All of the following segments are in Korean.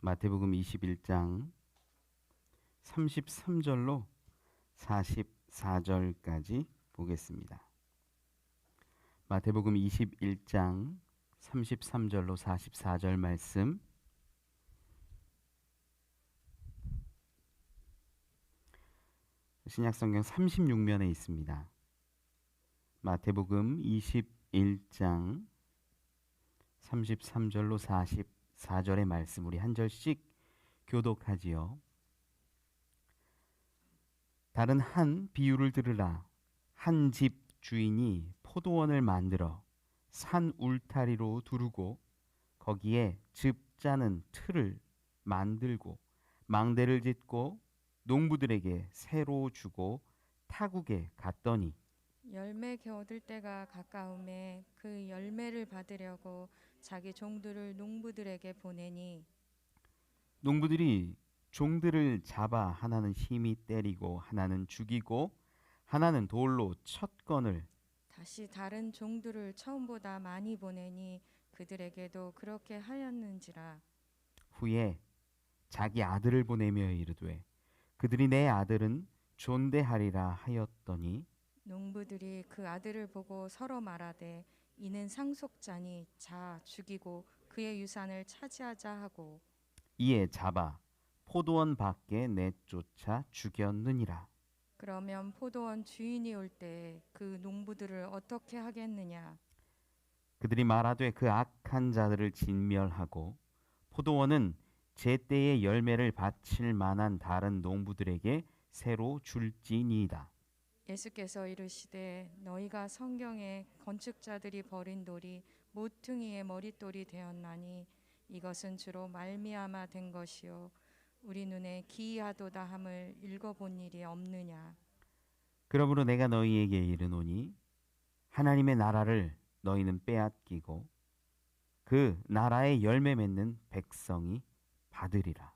마태복음 21장 33절로 44절까지 보겠습니다. 마태복음 21장 33절로 44절 말씀, 신약성경 36면에 있습니다. 마태복음 21장 33절로 44절의 말씀, 우리 한 절씩 교독하지요. 다른 한 비유를 들으라. 한 집 주인이 포도원을 만들어 산 울타리로 두르고 거기에 즙 짜는 틀을 만들고 망대를 짓고 농부들에게 새로 주고 타국에 갔더니 열매 겨어들 때가 가까움에 그 열매를 받으려고 자기 종들을 농부들에게 보내니 농부들이 종들을 잡아 하나는 힘이 때리고 하나는 죽이고 하나는 돌로 쳤건을 다시 다른 종들을 처음보다 많이 보내니 그들에게도 그렇게 하였는지라. 후에 자기 아들을 보내며 이르되 그들이 내 아들은 존대하리라 하였더니 농부들이 그 아들을 보고 서로 말하되 이는 상속자니 자 죽이고 그의 유산을 차지하자 하고 이에 잡아 포도원 밖에 내쫓아 죽였느니라. 그러면 포도원 주인이 올 때 그 농부들을 어떻게 하겠느냐. 그들이 말하되 그 악한 자들을 진멸하고 포도원은 제때의 열매를 바칠 만한 다른 농부들에게 새로 줄지니이다. 예수께서 이르시되 너희가 성경에 건축자들이 버린 돌이 모퉁이의 머릿돌이 되었나니 이것은 주로 말미암아 된 것이요 우리 눈에 기이하도다 함을 읽어본 일이 없느냐. 그러므로 내가 너희에게 이르노니 하나님의 나라를 너희는 빼앗기고 그 나라의 열매 맺는 백성이 받으리라.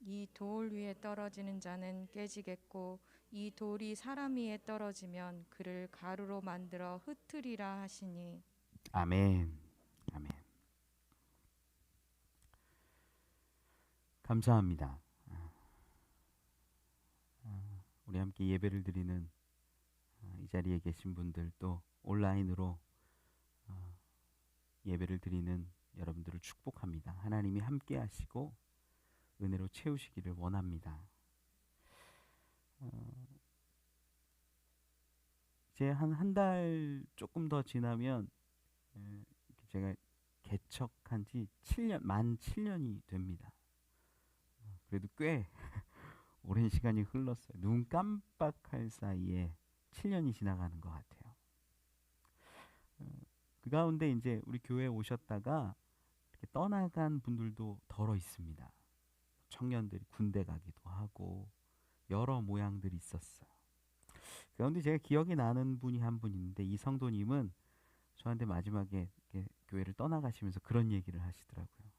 이 돌 위에 떨어지는 자는 깨지겠고 이 돌이 사람 위에 떨어지면 그를 가루로 만들어 흩으리라 하시니. 아멘. 아멘. 감사합니다. 우리 함께 예배를 드리는 이 자리에 계신 분들, 또 온라인으로 예배를 드리는 여러분들을 축복합니다. 하나님이 함께 하시고 은혜로 채우시기를 원합니다. 이제 한 달 조금 더 지나면 제가 개척한 지 7년, 만 7년이 됩니다. 그래도 꽤 오랜 시간이 흘렀어요. 눈 깜빡할 사이에 7년이 지나가는 것 같아요. 그 가운데 이제 우리 교회에 오셨다가 이렇게 떠나간 분들도 덜어 있습니다. 청년들이 군대 가기도 하고 여러 모양들이 있었어요. 그 가운데 제가 기억이 나는 분이 한 분 있는데, 이 성도님은 저한테 마지막에 이렇게 교회를 떠나가시면서 그런 얘기를 하시더라고요.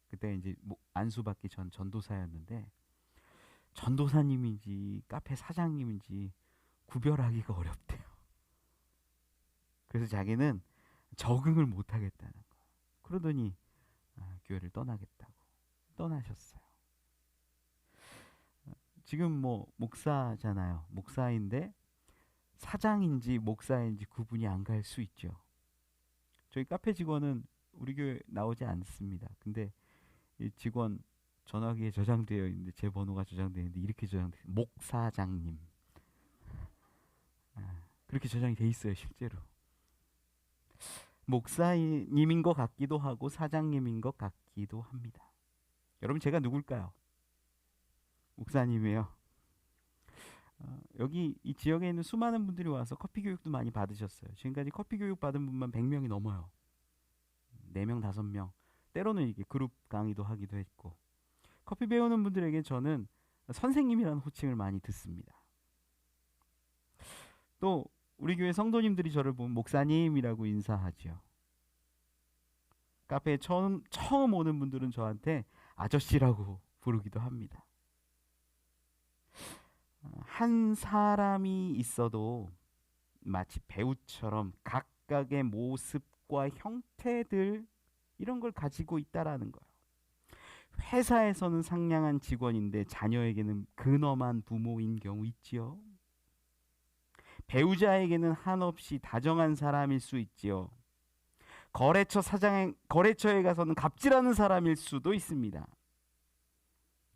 그때 이제 안수받기 전 전도사였는데 전도사님인지 카페 사장님인지 구별하기가 어렵대요. 그래서 자기는 적응을 못 하겠다는 거예요. 그러더니 교회를 떠나겠다고 떠나셨어요. 지금 뭐 목사잖아요. 목사인데 사장인지 목사인지 구분이 안 갈 수 있죠. 저희 카페 직원은 우리 교회 나오지 않습니다. 근데 이 직원 전화기에 저장되어 있는데, 제 번호가 저장되어 있는데 이렇게 저장돼, 목사장님. 그렇게 저장이 돼 있어요, 실제로. 목사님인 것 같기도 하고 사장님인 것 같기도 합니다. 여러분, 제가 누굴까요? 목사님이에요. 여기 이 지역에 있는 수많은 분들이 와서 커피 교육도 많이 받으셨어요. 지금까지 커피 교육 받은 분만 100명이 넘어요. 4명, 5명. 때로는 이게 그룹 강의도 하기도 했고, 커피 배우는 분들에게 저는 선생님이라는 호칭을 많이 듣습니다. 또 우리 교회 성도님들이 저를 보면 목사님이라고 인사하죠. 카페에 처음 오는 분들은 저한테 아저씨라고 부르기도 합니다. 한 사람이 있어도 마치 배우처럼 각각의 모습과 형태들, 이런 걸 가지고 있다라는 거예요. 회사에서는 상냥한 직원인데 자녀에게는 근엄한 부모인 경우 있지요. 배우자에게는 한없이 다정한 사람일 수 있지요. 거래처에 가서는 갑질하는 사람일 수도 있습니다.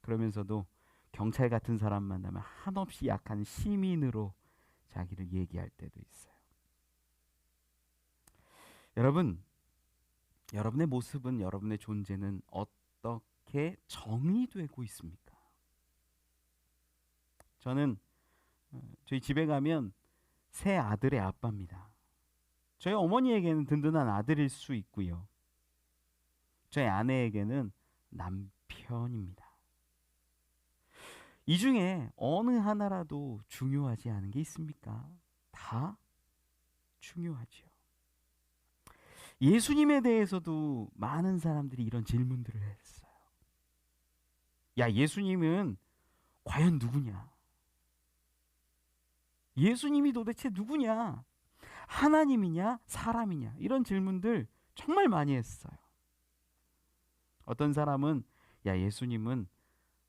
그러면서도 경찰 같은 사람 만나면 한없이 약한 시민으로 자기를 얘기할 때도 있어요. 여러분, 여러분의 모습은, 여러분의 존재는 어떻게 정의되고 있습니까? 저는 저희 집에 가면 새 아들의 아빠입니다. 저희 어머니에게는 든든한 아들일 수 있고요. 저희 아내에게는 남편입니다. 이 중에 어느 하나라도 중요하지 않은 게 있습니까? 다 중요하지요. 예수님에 대해서도 많은 사람들이 이런 질문들을 했어요. 야, 예수님은 과연 누구냐? 예수님이 도대체 누구냐? 하나님이냐? 사람이냐? 이런 질문들 정말 많이 했어요. 어떤 사람은 야, 예수님은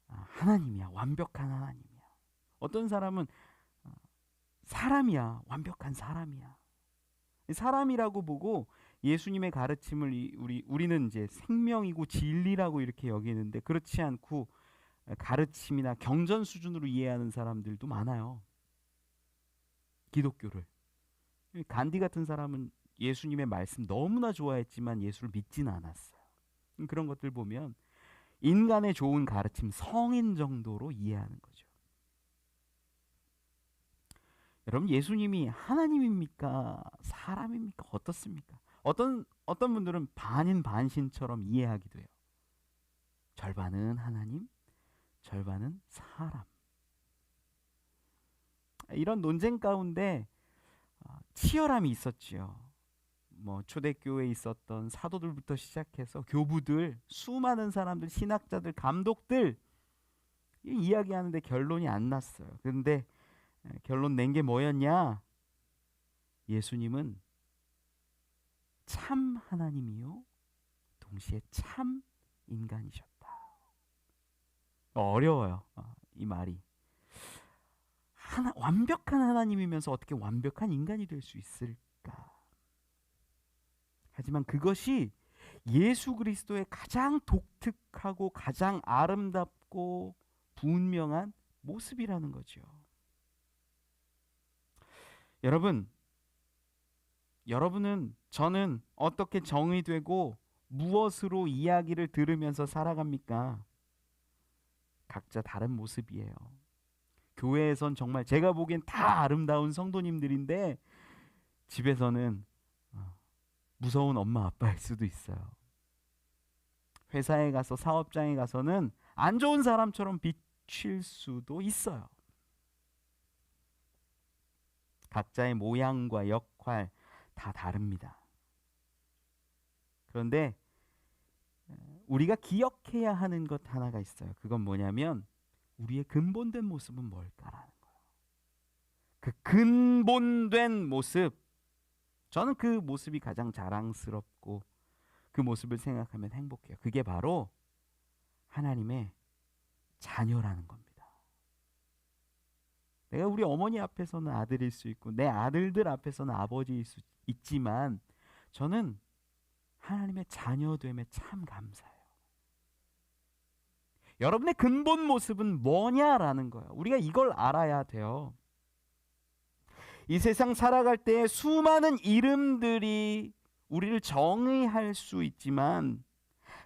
하나님이야. 완벽한 하나님이야. 어떤 사람은 사람이야. 완벽한 사람이야. 사람이라고 보고 예수님의 가르침을 우리는 이제 생명이고 진리라고 이렇게 여기는데, 그렇지 않고 가르침이나 경전 수준으로 이해하는 사람들도 많아요. 기독교를. 간디 같은 사람은 예수님의 말씀 너무나 좋아했지만 예수를 믿지는 않았어요. 그런 것들 보면 인간의 좋은 가르침 성인 정도로 이해하는 거죠. 여러분, 예수님이 하나님입니까? 사람입니까? 어떻습니까? 어떤 분들은 반인 반신처럼 이해하기도 해요. 절반은 하나님, 절반은 사람. 이런 논쟁 가운데 치열함이 있었지요. 초대교회에 있었던 사도들부터 시작해서 교부들, 수많은 사람들, 신학자들, 감독들 이야기하는데 결론이 안 났어요. 그런데 결론 낸 게 뭐였냐? 예수님은 참 하나님이요 동시에 참 인간이셨다. 어려워요. 이 말이. 완벽한 하나님이면서 어떻게 완벽한 인간이 될 수 있을까? 하지만 그것이 예수 그리스도의 가장 독특하고 가장 아름답고 분명한 모습이라는 거죠. 여러분은, 저는 어떻게 정의되고 무엇으로 이야기를 들으면서 살아갑니까? 각자 다른 모습이에요. 교회에선 정말 제가 보기엔 다 아름다운 성도님들인데 집에서는 무서운 엄마 아빠일 수도 있어요. 회사에 가서, 사업장에 가서는 안 좋은 사람처럼 비칠 수도 있어요. 각자의 모양과 역할 다 다릅니다. 그런데 우리가 기억해야 하는 것 하나가 있어요. 그건 뭐냐면 우리의 근본된 모습은 뭘까라는 거예요. 그 근본된 모습, 저는 그 모습이 가장 자랑스럽고 그 모습을 생각하면 행복해요. 그게 바로 하나님의 자녀라는 겁니다. 내가 우리 어머니 앞에서는 아들일 수 있고 내 아들들 앞에서는 아버지일 수 있지만 저는 하나님의 자녀됨에 참 감사해요. 여러분의 근본 모습은 뭐냐라는 거예요. 우리가 이걸 알아야 돼요. 이 세상 살아갈 때 수많은 이름들이 우리를 정의할 수 있지만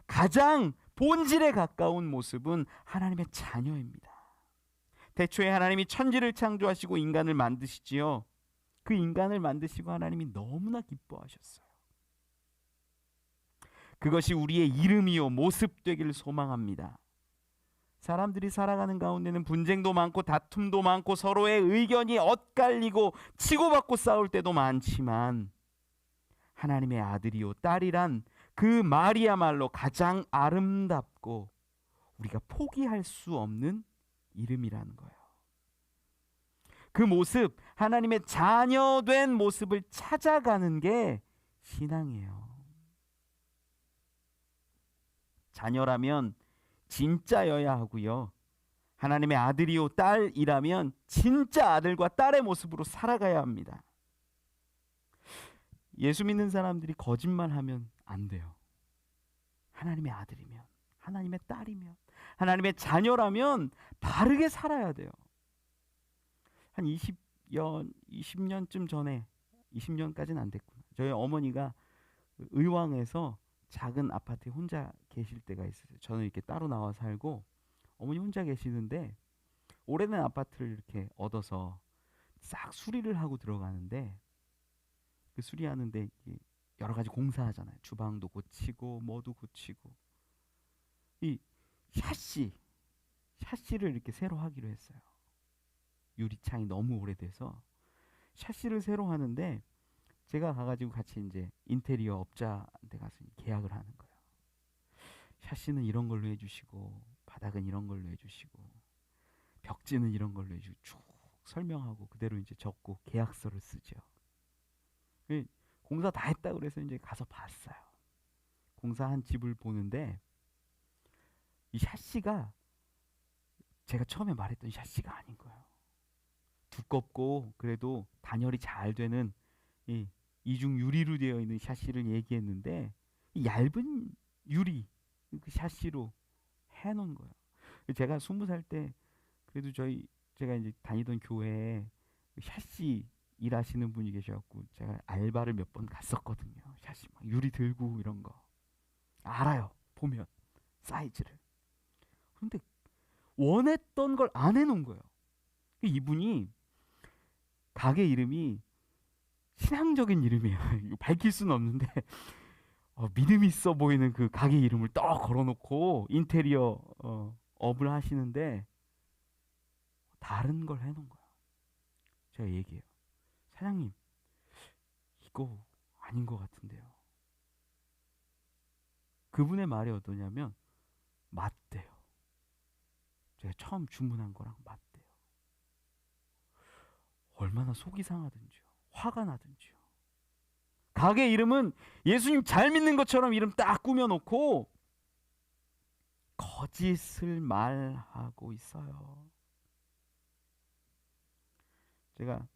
가장 본질에 가까운 모습은 하나님의 자녀입니다. 태초에 하나님이 천지를 창조하시고 인간을 만드시지요. 그 인간을 만드시고 하나님이 너무나 기뻐하셨어요. 그것이 우리의 이름이요 모습 되기를 소망합니다. 사람들이 살아가는 가운데는 분쟁도 많고 다툼도 많고 서로의 의견이 엇갈리고 치고받고 싸울 때도 많지만 하나님의 아들이요 딸이란 그 말이야말로 가장 아름답고 우리가 포기할 수 없는 이름이라는 거예요. 그 모습, 하나님의 자녀된 모습을 찾아가는 게 신앙이에요. 자녀라면 진짜여야 하고요. 하나님의 아들이요 딸이라면 진짜 아들과 딸의 모습으로 살아가야 합니다. 예수 믿는 사람들이 거짓말하면 안 돼요. 하나님의 아들이면, 하나님의 딸이면, 하나님의 자녀라면 바르게 살아야 돼요. 한 20년쯤 전에, 20년까지는 안 됐구나. 저희 어머니가 의왕에서 작은 아파트에 혼자 계실 때가 있어요. 저는 이렇게 따로 나와 살고 어머니 혼자 계시는데 오래된 아파트를 이렇게 얻어서 싹 수리를 하고 들어가는데, 그 수리하는데 여러 가지 공사하잖아요. 주방도 고치고 뭐도 고치고, 이 샤시를 이렇게 새로 하기로 했어요. 유리창이 너무 오래돼서 샤시를 새로 하는데 제가 가가지고 같이 이제 인테리어 업자한테 가서 계약을 하는 거예요. 샤시는 이런 걸로 해주시고, 바닥은 이런 걸로 해주시고, 벽지는 이런 걸로 해주고, 쭉 설명하고 그대로 이제 적고 계약서를 쓰죠. 공사 다 했다 그래서 이제 가서 봤어요. 공사한 집을 보는데 이 샤시가 제가 처음에 말했던 샤시가 아닌 거예요. 두껍고 그래도 단열이 잘 되는 이 이중 유리로 되어 있는 샤시를 얘기했는데, 이 얇은 유리 그 샤시로 해놓은 거예요. 제가 20살 때 그래도 제가 이제 다니던 교회에 샤시 일하시는 분이 계셔갖고 제가 알바를 몇 번 갔었거든요. 샤시 막 유리 들고 이런 거 알아요. 보면 사이즈를. 그런데 원했던 걸 안 해놓은 거예요. 이분이 가게 이름이 신앙적인 이름이에요. 이거 밝힐 수는 없는데 믿음 있어 보이는 그 가게 이름을 떡 걸어놓고 인테리어 업을 하시는데 다른 걸 해놓은 거예요. 제가 얘기해요. 사장님, 이거 아닌 것 같은데요. 그분의 말이 어떠냐면 맞대요. 제가 처음 주문한 거랑 맞대요. 얼마나 속이 상하든지요. 화가 나든지요. 가게 이름은 예수님 잘 믿는 것처럼 이름 딱 꾸며놓고 거짓을 말하고 있어요. 제가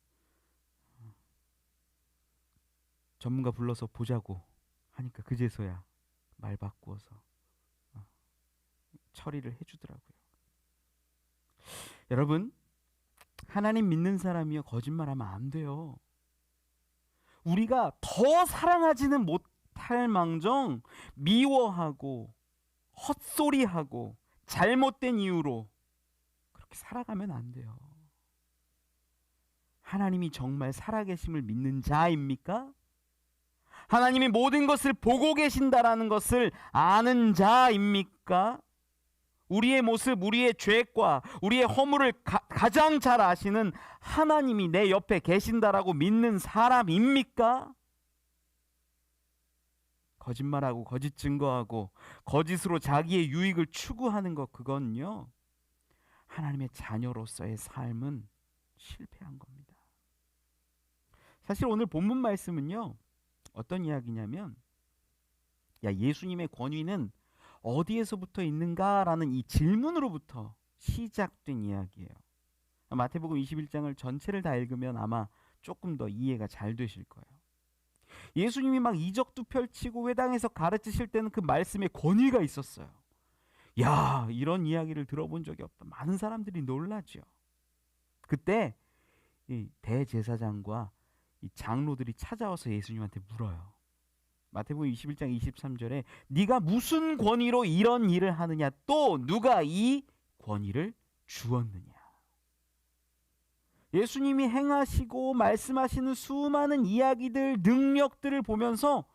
전문가 불러서 보자고 하니까 그제서야 말 바꾸어서 처리를 해주더라고요. 여러분, 하나님 믿는 사람이요 거짓말하면 안 돼요. 우리가 더 사랑하지는 못할 망정 미워하고 헛소리하고 잘못된 이유로 그렇게 살아가면 안 돼요. 하나님이 정말 살아계심을 믿는 자입니까? 하나님이 모든 것을 보고 계신다라는 것을 아는 자입니까? 우리의 모습, 우리의 죄과 우리의 허물을 가장 잘 아시는 하나님이 내 옆에 계신다라고 믿는 사람입니까? 거짓말하고 거짓 증거하고 거짓으로 자기의 유익을 추구하는 것, 그건요 하나님의 자녀로서의 삶은 실패한 겁니다. 사실 오늘 본문 말씀은요 어떤 이야기냐면, 예수님의 권위는 어디에서부터 있는가라는 이 질문으로부터 시작된 이야기예요. 마태복음 21장을 전체를 다 읽으면 아마 조금 더 이해가 잘 되실 거예요. 예수님이 막 이적도 펼치고 회당에서 가르치실 때는 그 말씀에 권위가 있었어요. 이런 이야기를 들어본 적이 없다. 많은 사람들이 놀라죠. 그때 이 대제사장과 이 장로들이 찾아와서 예수님한테 물어요. 마태복음 21장 23절에 네가 무슨 권위로 이런 일을 하느냐, 또 누가 이 권위를 주었느냐. 예수님이 행하시고 말씀하시는 수많은 이야기들, 능력들을 보면서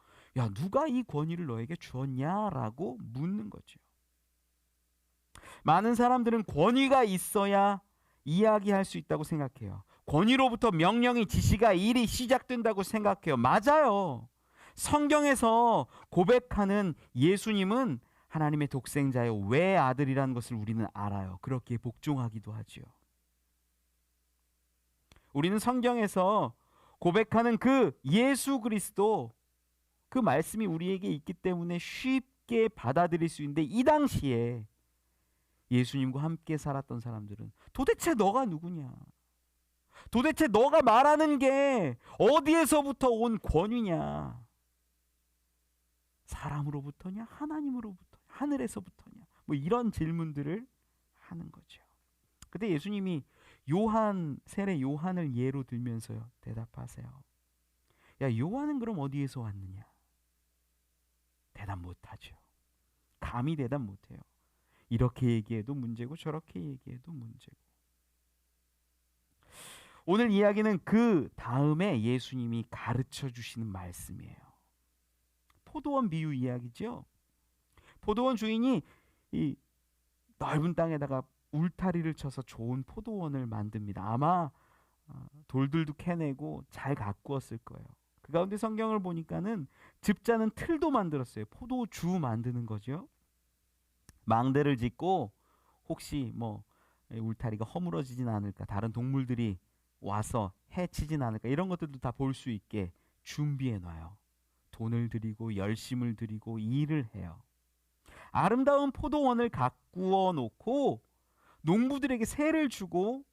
누가 이 권위를 너에게 주었냐라고 묻는 거죠. 많은 사람들은 권위가 있어야 이야기할 수 있다고 생각해요. 권위로부터 명령이, 지시가, 일이 시작된다고 생각해요. 맞아요. 성경에서 고백하는 예수님은 하나님의 독생자요 외아들이라는 것을 우리는 알아요. 그렇게 복종하기도 하죠. 우리는 성경에서 고백하는 그 예수 그리스도, 그 말씀이 우리에게 있기 때문에 쉽게 받아들일 수 있는데, 이 당시에 예수님과 함께 살았던 사람들은 도대체 너가 누구냐? 도대체 너가 말하는 게 어디에서부터 온 권위냐? 사람으로부터냐? 하나님으로부터? 하늘에서부터냐? 뭐 이런 질문들을 하는 거죠. 그때 예수님이 세례 요한을 예로 들면서요, 대답하세요. 야, 요한은 그럼 어디에서 왔느냐? 대답 못하죠. 감히 대답 못해요. 이렇게 얘기해도 문제고 저렇게 얘기해도 문제고. 오늘 이야기는 그 다음에 예수님이 가르쳐 주시는 말씀이에요. 포도원 비유 이야기죠. 포도원 주인이 이 넓은 땅에다가 울타리를 쳐서 좋은 포도원을 만듭니다. 아마 돌들도 캐내고 잘 가꾸었을 거예요. 그 가운데 성경을 보니까는 집자는 틀도 만들었어요. 포도주 만드는 거죠. 망대를 짓고 혹시 뭐 울타리가 허물어지진 않을까, 다른 동물들이 와서 해치진 않을까, 이런 것들도 다 볼 수 있게 준비해 놔요. 돈을 들이고 열심을 들이고 일을 해요. 아름다운 포도원을 가꾸어 놓고 농부들에게 세를 주고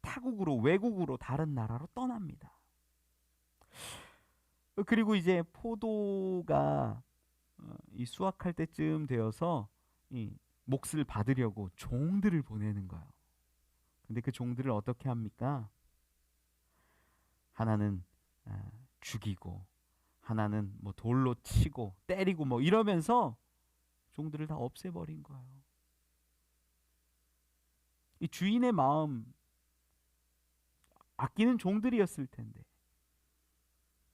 타국으로, 외국으로, 다른 나라로 떠납니다. 그리고 이제 포도가 이 수확할 때쯤 되어서 이 몫을 받으려고 종들을 보내는 거예요. 근데 그 종들을 어떻게 합니까? 하나는 죽이고, 하나는 뭐 돌로 치고 때리고 뭐 이러면서 종들을 다 없애버린 거예요. 이 주인의 마음, 아끼는 종들이었을 텐데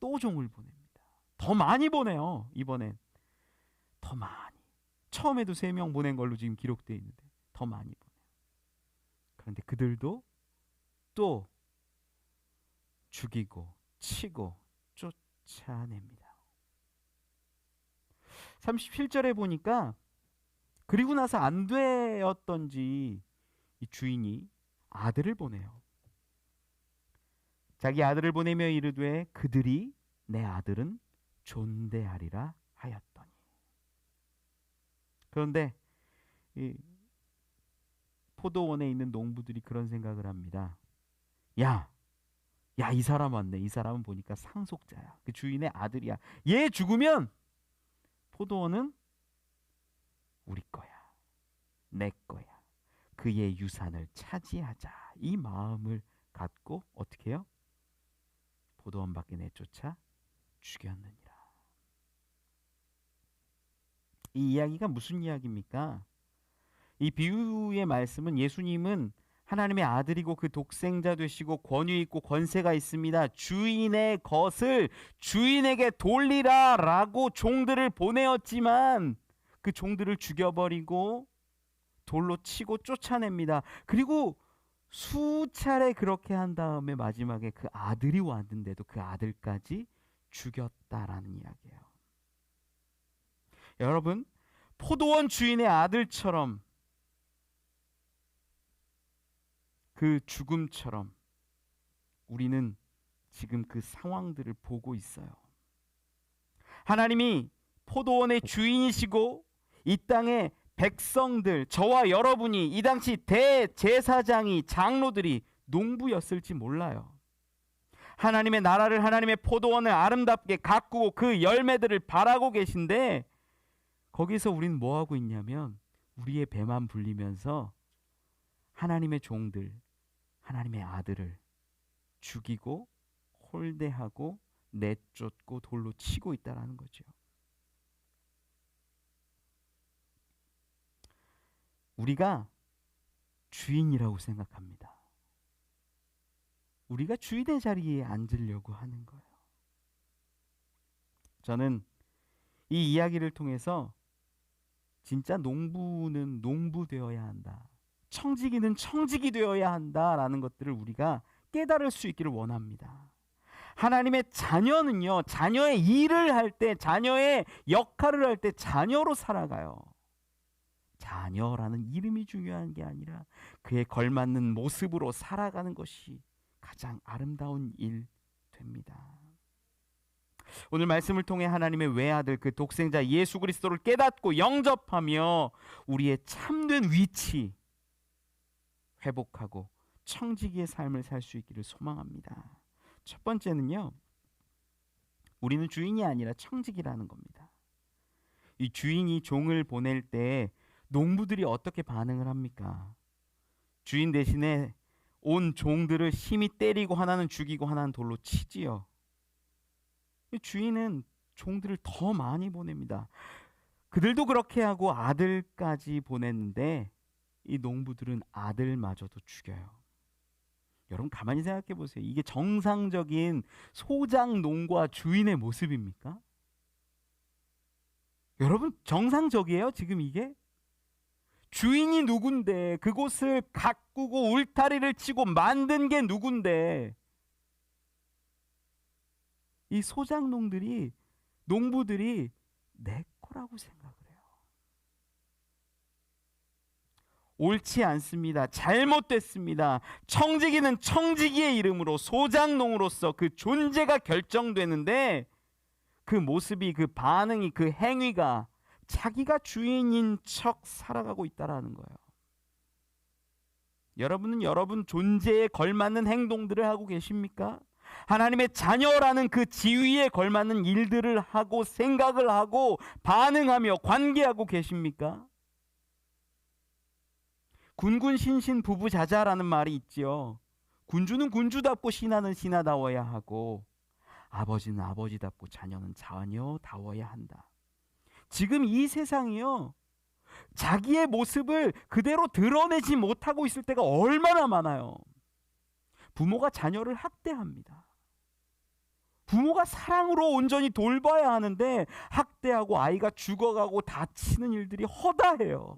또 종을 보냅니다. 더 많이 보내요. 이번엔 더 많이. 처음에도 3명 보낸 걸로 지금 기록되어 있는데 더 많이 보내요. 그런데 그들도 또 죽이고 치고 쫓아냅니다. 37절에 보니까 그리고 나서 안 되었던지 이 주인이 아들을 보내요. 자기 아들을 보내며 이르되 그들이 내 아들은 존대하리라 하였더니. 그런데 이 포도원에 있는 농부들이 그런 생각을 합니다. 야, 이 사람 왔네. 이 사람은 보니까 상속자야. 그 주인의 아들이야. 얘 죽으면 포도원은 우리 거야. 내 거야. 그의 유산을 차지하자. 이 마음을 갖고 어떻게 해요? 포도원 밖에 내쫓아 죽였느니라. 이 이야기가 무슨 이야기입니까? 이 비유의 말씀은 예수님은 하나님의 아들이고 그 독생자 되시고 권위 있고 권세가 있습니다. 주인의 것을 주인에게 돌리라 라고 종들을 보내었지만 그 종들을 죽여버리고 돌로 치고 쫓아냅니다. 그리고 수차례 그렇게 한 다음에 마지막에 그 아들이 왔는데도 그 아들까지 죽였다라는 이야기예요. 여러분, 포도원 주인의 아들처럼, 그 죽음처럼 우리는 지금 그 상황들을 보고 있어요. 하나님이 포도원의 주인이시고 이 땅의 백성들, 저와 여러분이, 이 당시 대제사장이, 장로들이 농부였을지 몰라요. 하나님의 나라를, 하나님의 포도원을 아름답게 가꾸고 그 열매들을 바라고 계신데 거기서 우리는 뭐 하고 있냐면 우리의 배만 불리면서 하나님의 종들, 하나님의 아들을 죽이고 홀대하고 내쫓고 돌로 치고 있다라는 거죠. 우리가 주인이라고 생각합니다. 우리가 주인의 자리에 앉으려고 하는 거예요. 저는 이 이야기를 통해서 진짜 농부는 농부 되어야 한다, 청지기는 청지기 되어야 한다라는 것들을 우리가 깨달을 수 있기를 원합니다. 하나님의 자녀는요, 자녀의 일을 할 때, 자녀의 역할을 할 때 자녀로 살아가요. 자녀라는 이름이 중요한 게 아니라 그에 걸맞는 모습으로 살아가는 것이 가장 아름다운 일 됩니다. 오늘 말씀을 통해 하나님의 외아들, 그 독생자 예수 그리스도를 깨닫고 영접하며 우리의 참된 위치, 회복하고 청지기의 삶을 살 수 있기를 소망합니다. 첫 번째는요, 우리는 주인이 아니라 청지기라는 겁니다. 이 주인이 종을 보낼 때 농부들이 어떻게 반응을 합니까? 주인 대신에 온 종들을 심히 때리고 하나는 죽이고 하나는 돌로 치지요. 주인은 종들을 더 많이 보냅니다. 그들도 그렇게 하고 아들까지 보냈는데 이 농부들은 아들마저도 죽여요. 여러분 가만히 생각해 보세요. 이게 정상적인 소작농과 주인의 모습입니까? 여러분 정상적이에요? 지금 이게? 주인이 누군데, 그곳을 가꾸고 울타리를 치고 만든 게 누군데, 이 소작농들이, 농부들이 내 거라고 생각을 해요. 옳지 않습니다. 잘못됐습니다. 청지기는 청지기의 이름으로 소작농으로서 그 존재가 결정되는데, 그 모습이, 그 반응이, 그 행위가 자기가 주인인 척 살아가고 있다라는 거예요. 여러분은 여러분 존재에 걸맞는 행동들을 하고 계십니까? 하나님의 자녀라는 그 지위에 걸맞는 일들을 하고 생각을 하고 반응하며 관계하고 계십니까? 군군신신 부부자자라는 말이 있지요. 군주는 군주답고 신하는 신하다워야 하고 아버지는 아버지답고 자녀는 자녀다워야 한다. 지금 이 세상이요, 자기의 모습을 그대로 드러내지 못하고 있을 때가 얼마나 많아요. 부모가 자녀를 학대합니다. 부모가 사랑으로 온전히 돌봐야 하는데 학대하고 아이가 죽어가고 다치는 일들이 허다해요.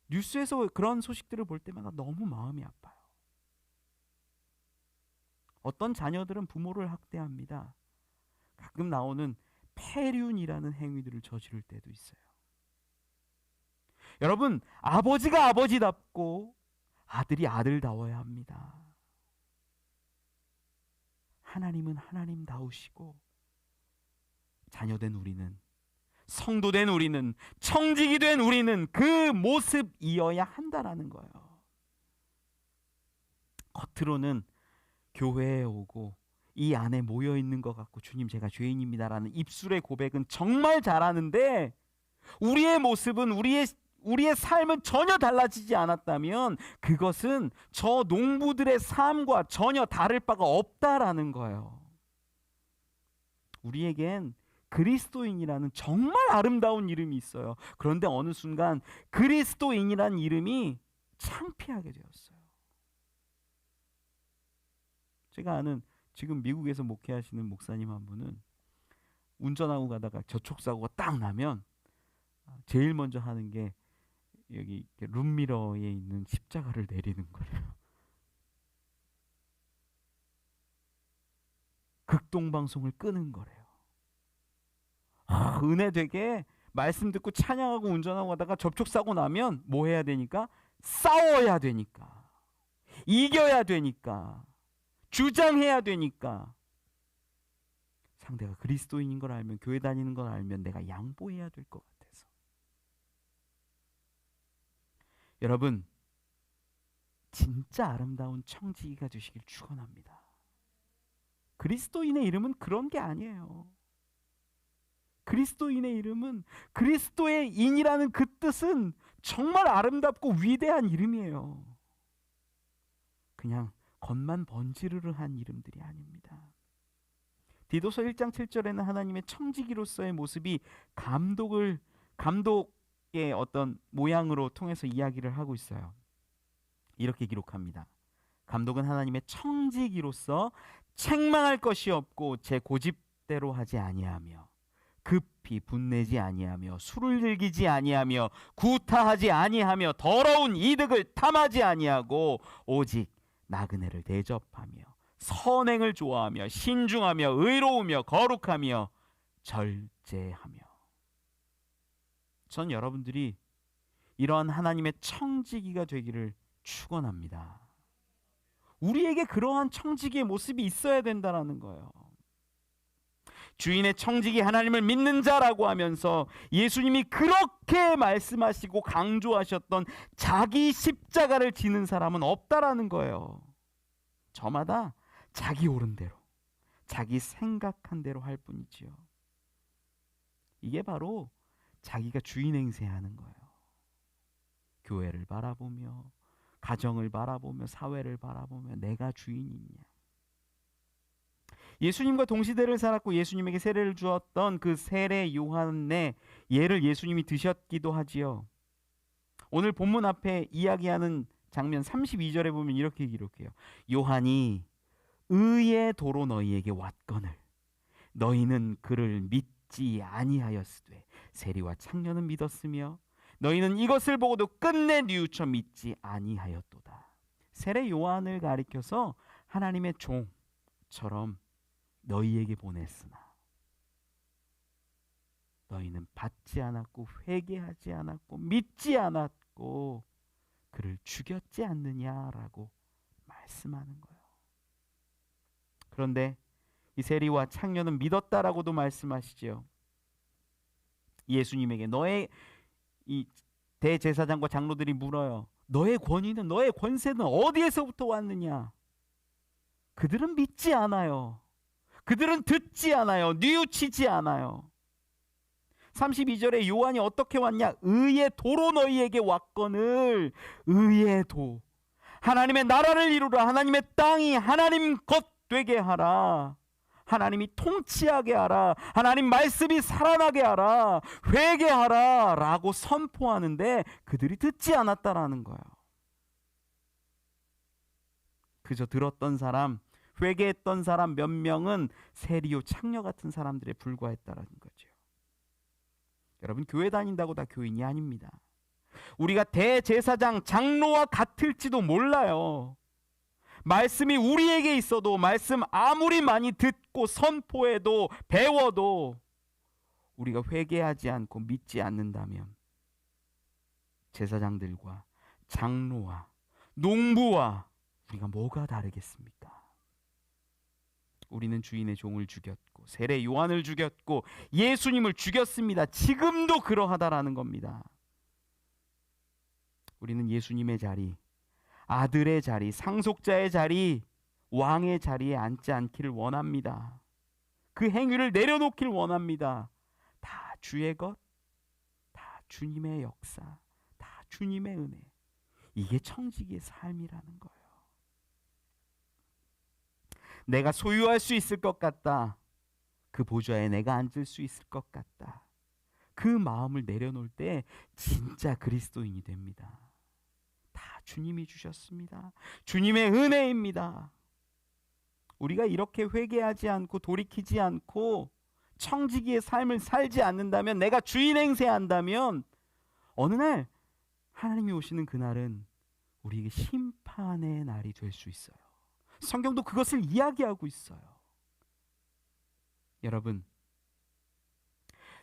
뉴스에서 그런 소식들을 볼 때마다 너무 마음이 아파요. 어떤 자녀들은 부모를 학대합니다. 가끔 나오는 폐륜이라는 행위들을 저지를 때도 있어요. 여러분, 아버지가 아버지답고 아들이 아들다워야 합니다. 하나님은 하나님다우시고 자녀된 우리는, 성도된 우리는, 청지기 된 우리는 그 모습이어야 한다라는 거예요. 겉으로는 교회에 오고 이 안에 모여 있는 것 같고 주님 제가 죄인입니다라는 입술의 고백은 정말 잘하는데 우리의 모습은, 우리의 삶은 전혀 달라지지 않았다면 그것은 저 농부들의 삶과 전혀 다를 바가 없다라는 거예요. 우리에겐 그리스도인이라는 정말 아름다운 이름이 있어요. 그런데 어느 순간 그리스도인이라는 이름이 창피하게 되었어요. 제가 아는 지금 미국에서 목회하시는 목사님 한 분은 운전하고 가다가 접촉사고가 딱 나면 제일 먼저 하는 게 여기 룸미러에 있는 십자가를 내리는 거예요. 극동방송을 끄는 거래요. 은혜 되게 말씀 듣고 찬양하고 운전하고 가다가 접촉사고 나면 뭐 해야 되니까? 싸워야 되니까, 이겨야 되니까, 주장해야 되니까. 상대가 그리스도인인 걸 알면, 교회 다니는 걸 알면 내가 양보해야 될 것 같아서. 여러분, 진짜 아름다운 청지기가 되시길 축원합니다. 그리스도인의 이름은 그런 게 아니에요. 그리스도인의 이름은, 그리스도의 인이라는 그 뜻은 정말 아름답고 위대한 이름이에요. 그냥 겉만 번지르르한 이름들이 아닙니다. 디도서 1장 7절에는 하나님의 청지기로서의 모습이 감독의 어떤 모양으로 통해서 이야기를 하고 있어요. 이렇게 기록합니다. 감독은 하나님의 청지기로서 책망할 것이 없고 제 고집대로 하지 아니하며 급히 분내지 아니하며 술을 즐기지 아니하며 구타하지 아니하며 더러운 이득을 탐하지 아니하고 오직 나그네를 대접하며 선행을 좋아하며 신중하며 의로우며 거룩하며 절제하며. 전 여러분들이 이러한 하나님의 청지기가 되기를 축원합니다. 우리에게 그러한 청지기의 모습이 있어야 된다는 거예요. 주인의 청지기 하나님을 믿는 자라고 하면서 예수님이 그렇게 말씀하시고 강조하셨던 자기 십자가를 지는 사람은 없다라는 거예요. 저마다 자기 옳은 대로, 자기 생각한 대로 할 뿐이지요. 이게 바로 자기가 주인 행세하는 거예요. 교회를 바라보며, 가정을 바라보며, 사회를 바라보며 내가 주인이냐. 예수님과 동시대를 살았고 예수님에게 세례를 주었던 그 세례 요한의 예를 예수님이 드셨기도 하지요. 오늘 본문 앞에 이야기하는 장면 32절에 보면 이렇게 기록해요. 요한이 의의 도로 너희에게 왔거늘 너희는 그를 믿지 아니하였으되 세리와 창녀는 믿었으며 너희는 이것을 보고도 끝내 뉘우쳐 믿지 아니하였도다. 세례 요한을 가리켜서 하나님의 종처럼 너희에게 보냈으나 너희는 받지 않았고 회개하지 않았고 믿지 않았고 그를 죽였지 않느냐라고 말씀하는 거예요. 그런데 이 세리와 창녀는 믿었다라고도 말씀하시죠. 예수님에게 너의 이 대제사장과 장로들이 물어요. 너의 권위는 너의 권세는 어디에서부터 왔느냐? 그들은 믿지 않아요. 그들은 듣지 않아요. 뉘우치지 않아요. 32절에 요한이 어떻게 왔냐? 의의 도로 너희에게 왔거늘 의의 도. 하나님의 나라를 이루라. 하나님의 땅이 하나님 것 되게 하라. 하나님이 통치하게 하라. 하나님 말씀이 살아나게 하라. 회개하라 라고 선포하는데 그들이 듣지 않았다라는 거예요. 그저 들었던 사람, 회개했던 사람 몇 명은 세리요 창녀 같은 사람들에 불과했다라는 거죠. 여러분, 교회 다닌다고 다 교인이 아닙니다. 우리가 대제사장, 장로와 같을지도 몰라요. 말씀이 우리에게 있어도, 말씀 아무리 많이 듣고 선포해도 배워도 우리가 회개하지 않고 믿지 않는다면 제사장들과 장로와 농부와 우리가 뭐가 다르겠습니까? 우리는 주인의 종을 죽였고 세례 요한을 죽였고 예수님을 죽였습니다. 지금도 그러하다라는 겁니다. 우리는 예수님의 자리, 아들의 자리, 상속자의 자리, 왕의 자리에 앉지 않기를 원합니다. 그 행위를 내려놓기를 원합니다. 다 주의 것, 다 주님의 역사, 다 주님의 은혜. 이게 청지기의 삶이라는 거예요. 내가 소유할 수 있을 것 같다. 그 보좌에 내가 앉을 수 있을 것 같다. 그 마음을 내려놓을 때 진짜 그리스도인이 됩니다. 다 주님이 주셨습니다. 주님의 은혜입니다. 우리가 이렇게 회개하지 않고 돌이키지 않고 청지기의 삶을 살지 않는다면, 내가 주인 행세한다면 어느 날 하나님이 오시는 그날은 우리에게 심판의 날이 될 수 있어요. 성경도 그것을 이야기하고 있어요. 여러분,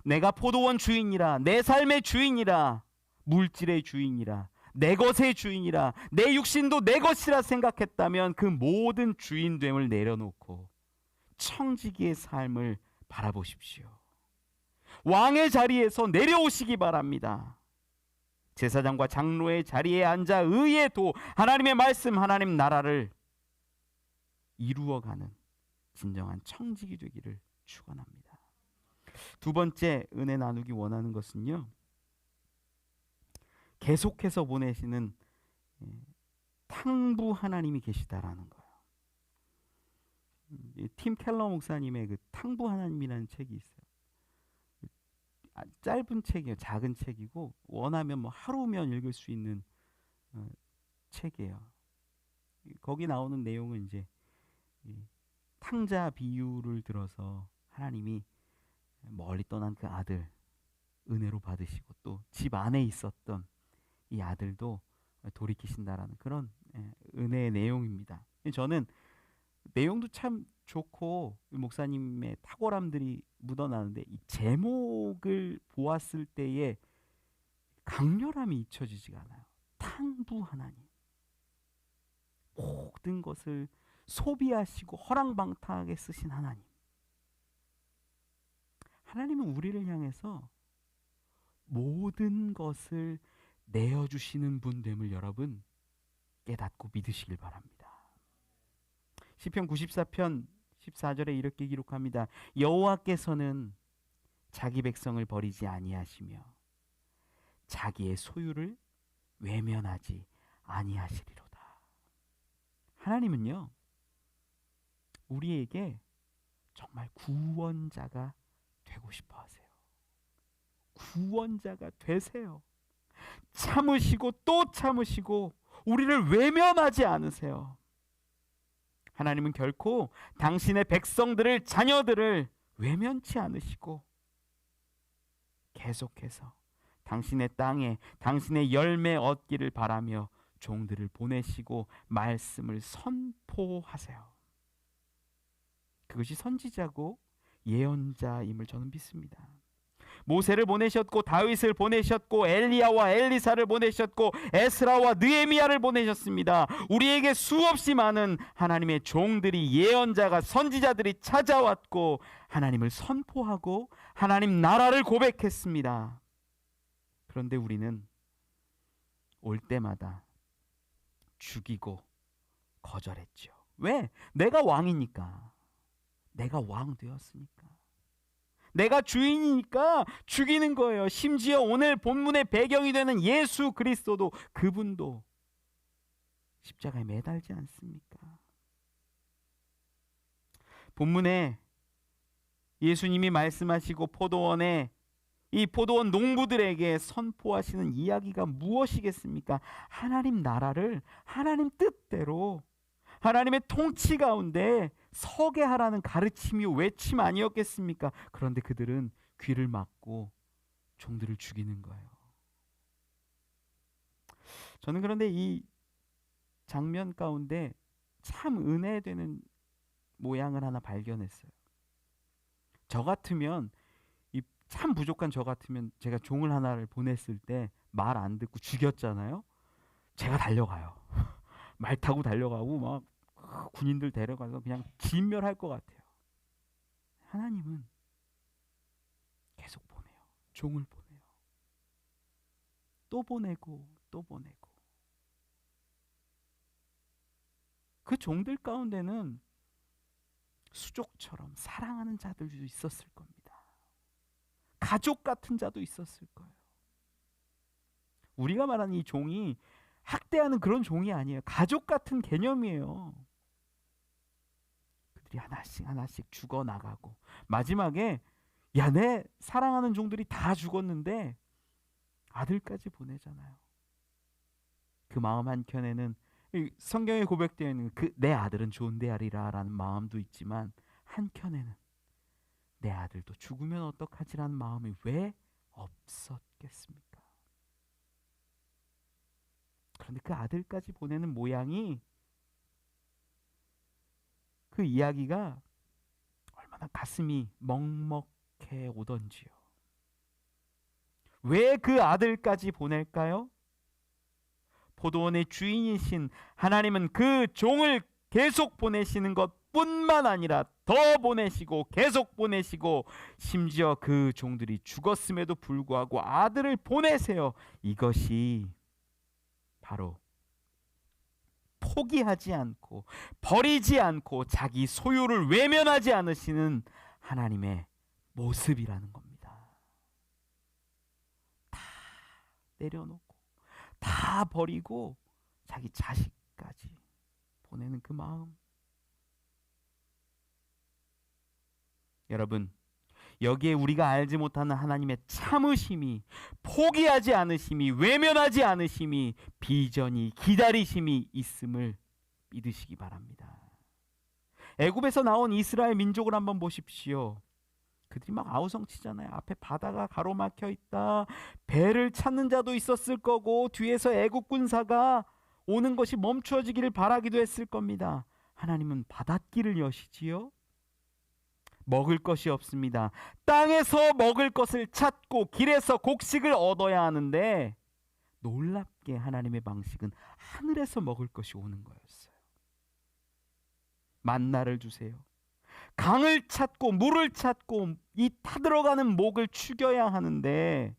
내가 포도원 주인이라, 내 삶의 주인이라, 물질의 주인이라, 내 것의 주인이라, 내 육신도 내 것이라 생각했다면 그 모든 주인됨을 내려놓고 청지기의 삶을 바라보십시오. 왕의 자리에서 내려오시기 바랍니다. 제사장과 장로의 자리에 앉아 의의 도, 하나님의 말씀, 하나님 나라를 이루어가는 진정한 청지기 되기를 축원합니다. 두 번째 은혜 나누기 원하는 것은요, 계속해서 보내시는 탕부 하나님이 계시다라는 거예요. 팀 켈러 목사님의 그 탕부 하나님이라는 책이 있어요. 짧은 책이에요. 작은 책이고 원하면 뭐 하루면 읽을 수 있는 책이에요. 거기 나오는 내용은 이제 탕자 비유를 들어서 하나님이 멀리 떠난 그 아들 은혜로 받으시고 또 집 안에 있었던 이 아들도 돌이키신다라는 그런 은혜의 내용입니다. 저는 내용도 참 좋고 목사님의 탁월함들이 묻어나는데 이 제목을 보았을 때의 강렬함이 잊혀지지가 않아요. 탕부 하나님. 모든 것을 소비하시고 허랑방탕하게 쓰신 하나님. 하나님은 우리를 향해서 모든 것을 내어주시는 분됨을 여러분 깨닫고 믿으시길 바랍니다. 시편 94편 14절에 이렇게 기록합니다. 여호와께서는 자기 백성을 버리지 아니하시며 자기의 소유를 외면하지 아니하시리로다. 하나님은요, 우리에게 정말 구원자가 되고 싶어 하세요. 구원자가 되세요. 참으시고 또 참으시고 우리를 외면하지 않으세요. 하나님은 결코 당신의 백성들을, 자녀들을 외면치 않으시고 계속해서 당신의 땅에 당신의 열매 얻기를 바라며 종들을 보내시고 말씀을 선포하세요. 그것이 선지자고 예언자임을 저는 믿습니다. 모세를 보내셨고 다윗을 보내셨고 엘리야와 엘리사를 보내셨고 에스라와 느헤미야를 보내셨습니다. 우리에게 수없이 많은 하나님의 종들이, 예언자가, 선지자들이 찾아왔고 하나님을 선포하고 하나님 나라를 고백했습니다. 그런데 우리는 올 때마다 죽이고 거절했죠. 왜? 내가 왕이니까. 내가 왕 되었으니까. 내가 주인이니까 죽이는 거예요. 심지어 오늘 본문의 배경이 되는 예수 그리스도도, 그분도 십자가에 매달지 않습니까? 본문에 예수님이 말씀하시고 포도원에 이 포도원 농부들에게 선포하시는 이야기가 무엇이겠습니까? 하나님 나라를 하나님 뜻대로 하나님의 통치 가운데 서게 하라는 가르침이 외침 아니었겠습니까? 그런데 그들은 귀를 막고 종들을 죽이는 거예요. 저는 그런데 이 장면 가운데 참 은혜되는 모양을 하나 발견했어요. 저 같으면, 이 참 부족한 저 같으면 제가 종을 하나를 보냈을 때 말 안 듣고 죽였잖아요. 제가 달려가요. 말 타고 달려가고 막 군인들 데려가서 그냥 진멸할 것 같아요. 하나님은 계속 보내요. 종을 보내요. 또 보내고 또 보내고. 그 종들 가운데는 수족처럼 사랑하는 자들도 있었을 겁니다. 가족 같은 자도 있었을 거예요. 우리가 말하는 이 종이 학대하는 그런 종이 아니에요. 가족 같은 개념이에요. 그들이 하나씩 하나씩 죽어나가고 마지막에 야, 내 사랑하는 종들이 다 죽었는데 아들까지 보내잖아요. 그 마음 한켠에는 성경에 고백되어 있는 내 아들은 존대하리라 라는 마음도 있지만 한켠에는 내 아들도 죽으면 어떡하지라는 마음이 왜 없었겠습니까? 그런데 그 아들까지 보내는 모양이, 그 이야기가 얼마나 가슴이 먹먹해 오던지요. 왜 그 아들까지 보낼까요? 포도원의 주인이신 하나님은 그 종을 계속 보내시는 것뿐만 아니라 더 보내시고 계속 보내시고 심지어 그 종들이 죽었음에도 불구하고 아들을 보내세요. 이것이 바로 포기하지 않고 버리지 않고 자기 소유를 외면하지 않으시는 하나님의 모습이라는 겁니다. 다 내려놓고 다 버리고 자기 자식까지 보내는 그 마음. 여러분, 여기에 우리가 알지 못하는 하나님의 참으심이, 포기하지 않으심이, 외면하지 않으심이, 비전이, 기다리심이 있음을 믿으시기 바랍니다. 애굽에서 나온 이스라엘 민족을 한번 보십시오. 그들이 막 아우성치잖아요. 앞에 바다가 가로막혀 있다. 배를 찾는 자도 있었을 거고 뒤에서 애국 군사가 오는 것이 멈추어지기를 바라기도 했을 겁니다. 하나님은 바닷길을 여시지요. 먹을 것이 없습니다. 땅에서 먹을 것을 찾고 길에서 곡식을 얻어야 하는데 놀랍게 하나님의 방식은 하늘에서 먹을 것이 오는 거였어요. 만나를 주세요. 강을 찾고 물을 찾고 이 타들어가는 목을 죽여야 하는데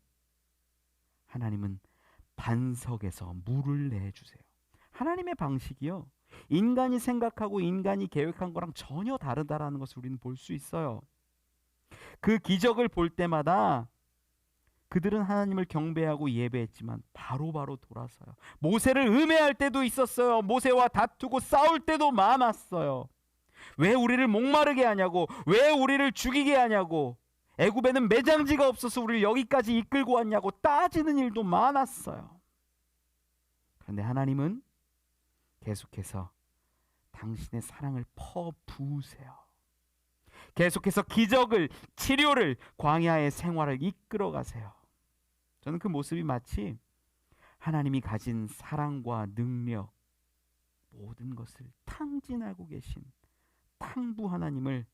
하나님은 반석에서 물을 내주세요. 하나님의 방식이요, 인간이 생각하고 인간이 계획한 거랑 전혀 다르다라는 것을 우리는 볼 수 있어요. 그 기적을 볼 때마다 그들은 하나님을 경배하고 예배했지만 바로바로 돌아서요. 모세를 음해할 때도 있었어요. 모세와 다투고 싸울 때도 많았어요. 왜 우리를 목마르게 하냐고, 왜 우리를 죽이게 하냐고, 애굽에는 매장지가 없어서 우리를 여기까지 이끌고 왔냐고 따지는 일도 많았어요. 그런데 하나님은 계속해서 당신의 사랑을 퍼부으세요. 계속해서 기적을, 치료를, 광야의 생활을 이끌어 가세요. 저는 그 모습이 마치 하나님이 가진 사랑과 능력, 모든 것을 탕진하고 계신 탕부 하나님을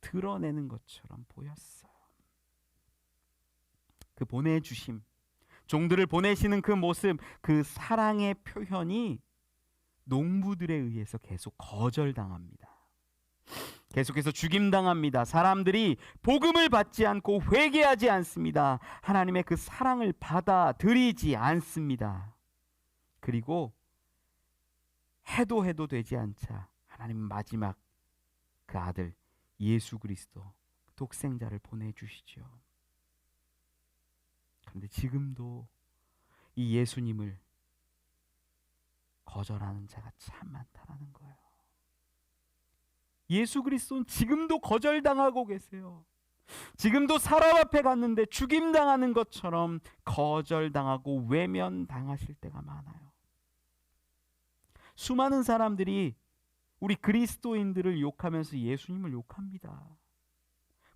드러내는 것처럼 보였어요. 그 보내주심, 종들을 보내시는 그 모습, 그 사랑의 표현이 농부들에 의해서 계속 거절당합니다. 계속해서 죽임당합니다. 사람들이 복음을 받지 않고 회개하지 않습니다. 하나님의 그 사랑을 받아들이지 않습니다. 그리고 해도 되지 않자 하나님은 마지막 그 아들 예수 그리스도 독생자를 보내주시죠. 그런데 지금도 이 예수님을 거절하는 자가 참 많다라는 거예요. 예수 그리스도는 지금도 거절당하고 계세요. 지금도 사람 앞에 갔는데 죽임당하는 것처럼 거절당하고 외면당하실 때가 많아요. 수많은 사람들이 우리 그리스도인들을 욕하면서 예수님을 욕합니다.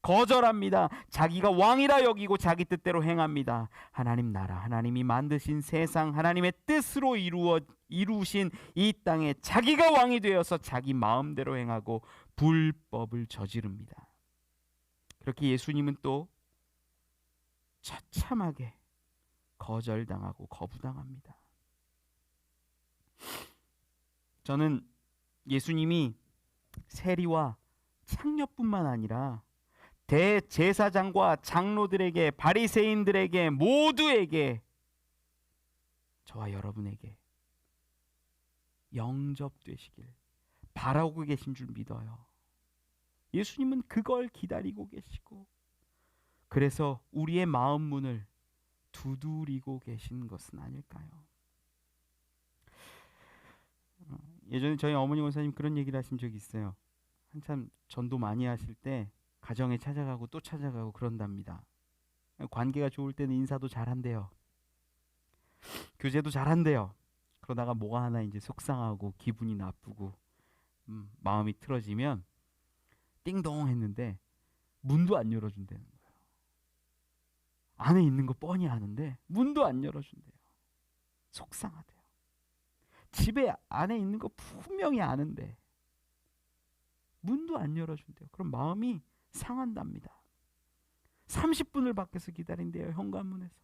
거절합니다. 자기가 왕이라 여기고 자기 뜻대로 행합니다. 하나님 나라, 하나님이 만드신 세상, 하나님의 뜻으로 이루신 이 땅에 자기가 왕이 되어서 자기 마음대로 행하고 불법을 저지릅니다. 그렇게 예수님은 또 처참하게 거절당하고 거부당합니다. 저는 예수님이 세리와 창녀뿐만 아니라 대제사장과 장로들에게, 바리새인들에게, 모두에게, 저와 여러분에게 영접되시길 바라고 계신 줄 믿어요. 예수님은 그걸 기다리고 계시고, 그래서 우리의 마음 문을 두드리고 계신 것은 아닐까요? 예전에 저희 어머니 원사님 그런 얘기를 하신 적이 있어요. 한참 전도 많이 하실 때 가정에 찾아가고 또 찾아가고 그런답니다. 관계가 좋을 때는 인사도 잘한대요. 교제도 잘한대요. 그러다가 뭐가 하나 이제 속상하고 기분이 나쁘고 마음이 틀어지면 띵동 했는데 문도 안 열어준다는 거예요. 안에 있는 거 뻔히 아는데 문도 안 열어준대요. 속상하대요. 집에 안에 있는 거 분명히 아는데 문도 안 열어준대요. 그럼 마음이 상한답니다. 30분을 밖에서 기다린대요. 현관문에서.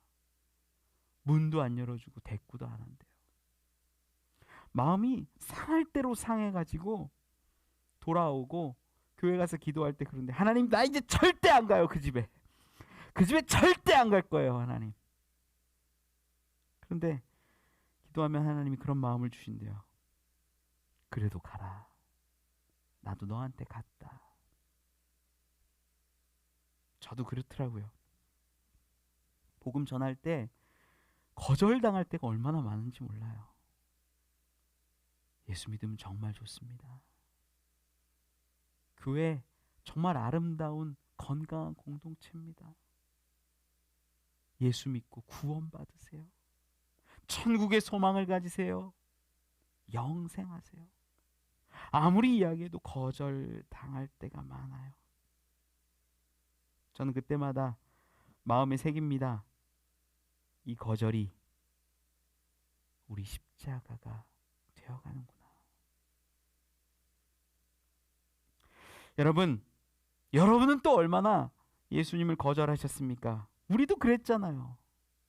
문도 안 열어주고 대꾸도 안 한대요. 마음이 상할 대로 상해가지고 돌아오고 교회 가서 기도할 때 그런데, 하나님 나 이제 절대 안 가요. 그 집에 절대 안 갈 거예요. 하나님. 그런데 기도하면 하나님이 그런 마음을 주신대요. 그래도 가라. 나도 너한테 갔다. 저도 그렇더라고요. 복음 전할 때 거절당할 때가 얼마나 많은지 몰라요. 예수 믿으면 정말 좋습니다. 교회 정말 아름다운 건강한 공동체입니다. 예수 믿고 구원받으세요. 천국의 소망을 가지세요. 영생하세요. 아무리 이야기해도 거절당할 때가 많아요. 저는 그때마다 마음에 새깁니다. 이 거절이 우리 십자가가 되어가는구나. 여러분은 또 얼마나 예수님을 거절하셨습니까? 우리도 그랬잖아요.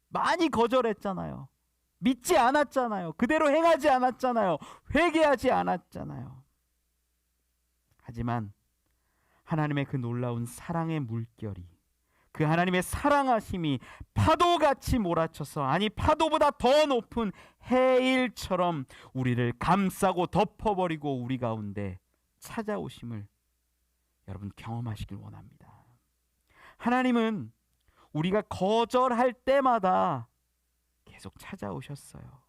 많이 거절했잖아요. 믿지 않았잖아요. 그대로 행하지 않았잖아요. 회개하지 않았잖아요. 하지만 하나님의 그 놀라운 사랑의 물결이, 그 하나님의 사랑하심이 파도같이 몰아쳐서, 아니 파도보다 더 높은 해일처럼 우리를 감싸고 덮어버리고 우리 가운데 찾아오심을 여러분 경험하시길 원합니다. 하나님은 우리가 거절할 때마다 계속 찾아오셨어요.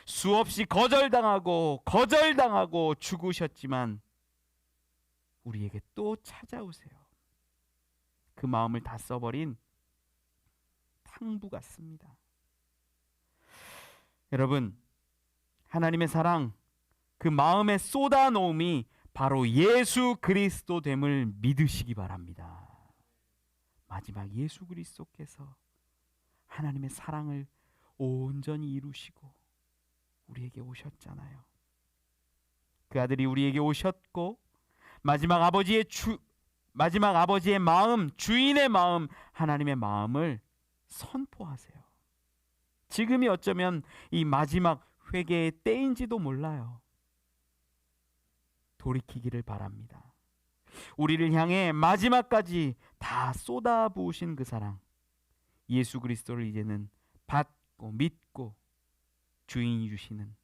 수없이 거절당하고 죽으셨지만 우리에게 또 찾아오세요. 그 마음을 다 써버린 탕부 같습니다. 여러분, 하나님의 사랑, 그 마음에 쏟아놓음이 바로 예수 그리스도 됨을 믿으시기 바랍니다. 마지막 예수 그리스도께서 하나님의 사랑을 온전히 이루시고 우리에게 오셨잖아요. 그 아들이 우리에게 오셨고 마지막 아버지의 마음, 주인의 마음, 하나님의 마음을 선포하세요. 지금이 어쩌면 이 마지막 회개의 때인지도 몰라요. 돌이키기를 바랍니다. 우리를 향해 마지막까지 다 쏟아부으신 그 사랑, 예수 그리스도를 이제는 받고 믿고 주인이 주시는,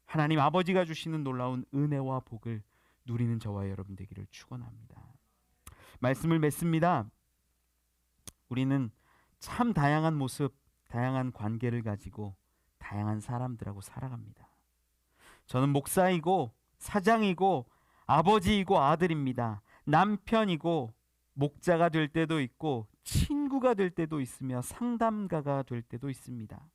하나님 아버지가 주시는 놀라운 은혜와 복을 누리는 저와 여러분 되기를 축원합니다. 말씀을 맺습니다. 우리는 참 다양한 모습, 다양한 관계를 가지고 다양한 사람들하고 살아갑니다. 저는 목사이고 사장이고 아버지이고 아들입니다. 남편이고 목자가 될 때도 있고 친구가 될 때도 있으며 상담가가 될 때도 있습니다.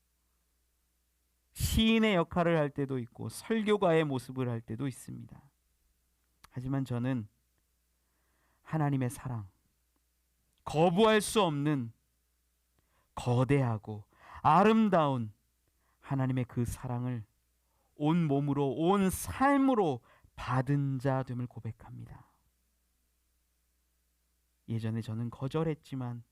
시인의 역할을 할 때도 있고 설교가의 모습을 할 때도 있습니다. 하지만 저는 하나님의 사랑, 거부할 수 없는 거대하고 아름다운 하나님의 그 사랑을 온 몸으로, 온 삶으로 받은 자 됨을 고백합니다. 예전에 저는 거절했지만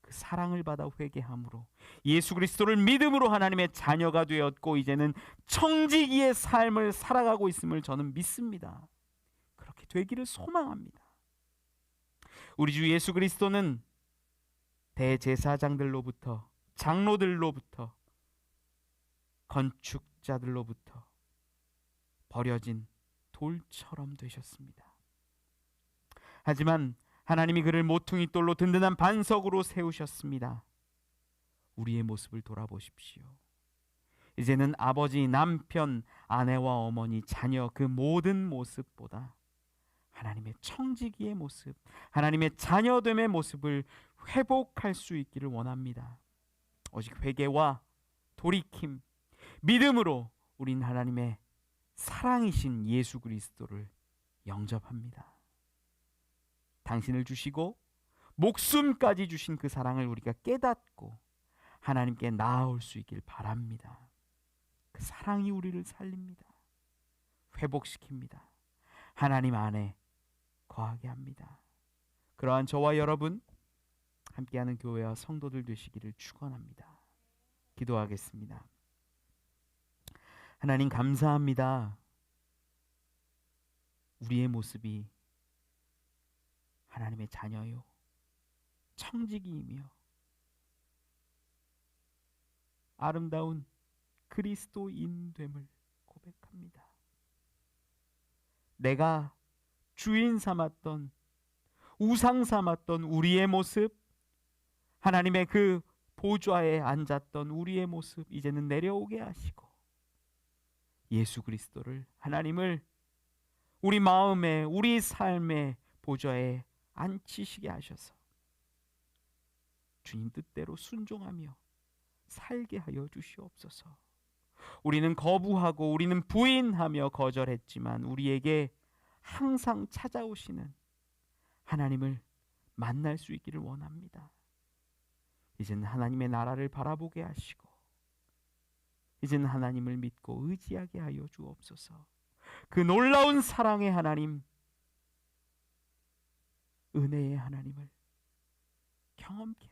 그 사랑을 받아 회개함으로 예수 그리스도를 믿음으로 하나님의 자녀가 되었고 이제는 청지기의 삶을 살아가고 있음을 저는 믿습니다. 그렇게 되기를 소망합니다. 우리 주 예수 그리스도는 대제사장들로부터, 장로들로부터, 건축자들로부터 버려진 돌처럼 되셨습니다. 하지만 하나님이 그를 모퉁이 돌로 든든한 반석으로 세우셨습니다. 우리의 모습을 돌아보십시오. 이제는 아버지, 남편, 아내와 어머니, 자녀 그 모든 모습보다 하나님의 청지기의 모습, 하나님의 자녀됨의 모습을 회복할 수 있기를 원합니다. 오직 회개와 돌이킴, 믿음으로 우린 하나님의 사랑이신 예수 그리스도를 영접합니다. 당신을 주시고 목숨까지 주신 그 사랑을 우리가 깨닫고 하나님께 나아올 수 있길 바랍니다. 그 사랑이 우리를 살립니다. 회복시킵니다. 하나님 안에 거하게 합니다. 그러한 저와 여러분 함께하는 교회와 성도들 되시기를 축원합니다. 기도하겠습니다. 하나님 감사합니다. 우리의 모습이 하나님의 자녀요, 청지기이며 아름다운 그리스도인됨을 고백합니다. 내가 주인 삼았던, 우상 삼았던 우리의 모습, 하나님의 그 보좌에 앉았던 우리의 모습 이제는 내려오게 하시고 예수 그리스도를, 하나님을 우리 마음에, 우리 삶의 보좌에 앉히시게 하셔서 주님 뜻대로 순종하며 살게 하여 주시옵소서. 우리는 거부하고 우리는 부인하며 거절했지만 우리에게 항상 찾아오시는 하나님을 만날 수 있기를 원합니다. 이제는 하나님의 나라를 바라보게 하시고 이제는 하나님을 믿고 의지하게 하여 주옵소서. 그 놀라운 사랑의 하나님, 은혜의 하나님을 경험케 하시옵소서.